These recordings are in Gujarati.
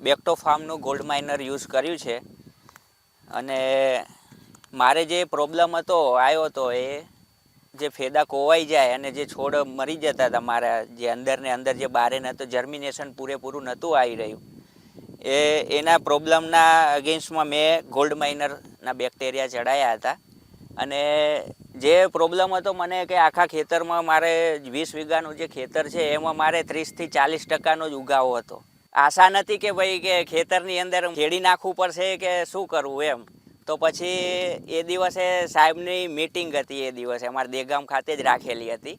બેક્ટો ફાર્મનું ગોલ્ડ માઇનર યુઝ કર્યું છે અને મારે જે પ્રોબ્લેમ આવ્યો હતો એ જે ફેદા કોવાઈ જાય અને જે છોડ મરી જતા હતા મારા જે અંદર ને અંદર જે બારે નહોતું જર્મિનેશન પૂરેપૂરું નહોતું આવી રહ્યું એના પ્રોબ્લેમના અગેન્સ્ટમાં મેં ગોલ્ડ માઇનરના બેક્ટેરિયા ચડાવ્યા હતા અને જે પ્રોબ્લેમ હતો મને કે આખા ખેતરમાં મારે 20 વીઘાનું જે ખેતર છે એમાં મારે 30 થી 40% જ ઉગાવો હતો. આશા નથી કે ભાઈ કે ખેતરની અંદર ખેડી નાખવું પડશે કે શું કરવું એમ. તો પછી એ દિવસે સાહેબની મીટિંગ હતી, એ દિવસે અમારે દેગામ ખાતે જ રાખેલી હતી.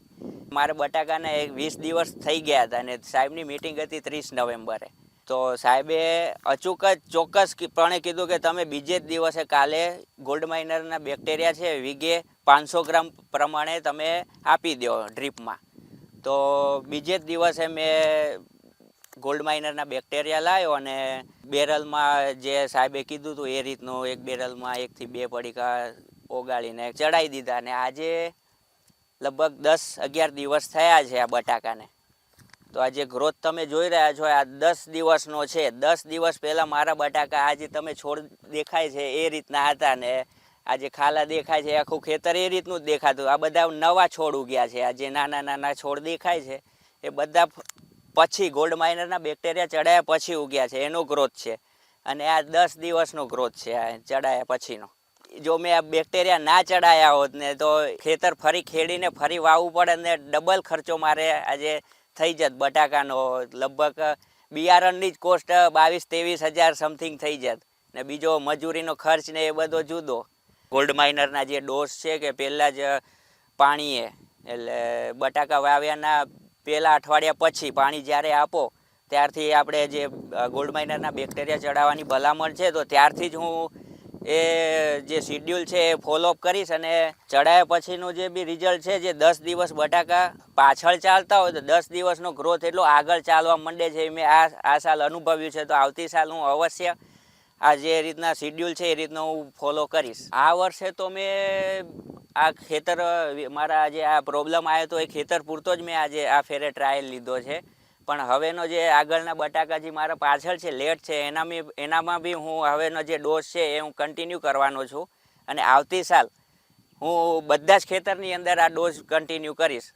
મારે બટાકાને 20 દિવસ થઈ ગયા હતા અને સાહેબની મીટિંગ હતી 30 નવેમ્બરે. તો સાહેબે અચૂક જ ચોક્કસપણે કીધું કે તમે બીજે જ દિવસે કાલે ગોલ્ડ માઇનરના બેક્ટેરિયા છે વીઘે 500 ગ્રામ પ્રમાણે તમે આપી દો ડ્રીપમાં. તો બીજે જ દિવસે મેં ગોલ્ડ માઇનરના બેક્ટેરિયા લાવ્યો અને બેરલમાં જે સાહેબે કીધું હતું એ રીતનું એક બેરલમાં 1 થી 2 પડીકા ઓગાળીને ચડાવી દીધા. અને આજે લગભગ 10-11 દિવસ થયા છે આ બટાકાને. તો આ જે ગ્રોથ તમે જોઈ રહ્યા છો આ 10 દિવસનો છે. 10 દિવસ પહેલાં મારા બટાકા આજે તમે છોડ દેખાય છે એ રીતના હતા ને આ જે ખાલા દેખાય છે આખું ખેતર એ રીતનું જ દેખાતું. આ બધા નવા છોડ ઉગ્યા છે. આ જે નાના નાના છોડ દેખાય છે એ બધા પછી ગોલ્ડ માઇનરના બેક્ટેરિયા ચડાયા પછી ઉગ્યા છે, એનો ગ્રોથ છે. અને આ 10 દિવસનો ગ્રોથ છે આ ચડાયા પછીનો. જો મેં આ બેક્ટેરિયા ના ચડાયા હોત ને તો ખેતર ફરી ખેડીને ફરી વાવવું પડે ને ડબલ ખર્ચો મારે આજે થઈ જત બટાકાનો. લગભગ બિયારણની જ કોસ્ટ 22-23 હજાર સમથિંગ થઈ જત ને બીજો મજૂરીનો ખર્ચ ને એ બધો જુદો. ગોલ્ડ માઇનરના જે ડોઝ છે કે પહેલાં જ પાણીએ એટલે બટાકા વાવ્યાના પહેલાં અઠવાડિયા પછી પાણી જ્યારે આપો ત્યારથી આપણે જે ગોલ્ડ માઇનરના બેક્ટેરિયા ચડાવવાની ભલામણ છે તો ત્યારથી જ હું એ જે શિડ્યુલ છે એ ફોલોઅપ કરીશ. અને ચડાયા પછીનું જે બી રિઝલ્ટ છે જે 10 દિવસ બટાકા પાછળ ચાલતા હોય તો 10 દિવસનો ગ્રોથ એટલો આગળ ચાલવા માંડે છે. મેં આ સાલ અનુભવ્યું છે. તો આવતી સાલ હું અવશ્ય આ જે રીતના શિડ્યુલ છે એ રીતનું હું ફોલો કરીશ. આ વર્ષે તો મેં આ ખેતર મારા જે આ પ્રોબ્લેમ આવ્યો હતો એ ખેતર પૂરતો જ મેં આજે આ ફેરે ટ્રાયલ લીધો છે. પણ હવેનો જે આગળના બટાકા જે મારા પાછળ છે લેટ છે એનામાં બી હું હવેનો જે ડોઝ છે એ હું કન્ટિન્યુ કરવાનો છું. અને આવતી સાલ હું બધા જ ખેતરની અંદર આ ડોઝ કન્ટિન્યુ કરીશ.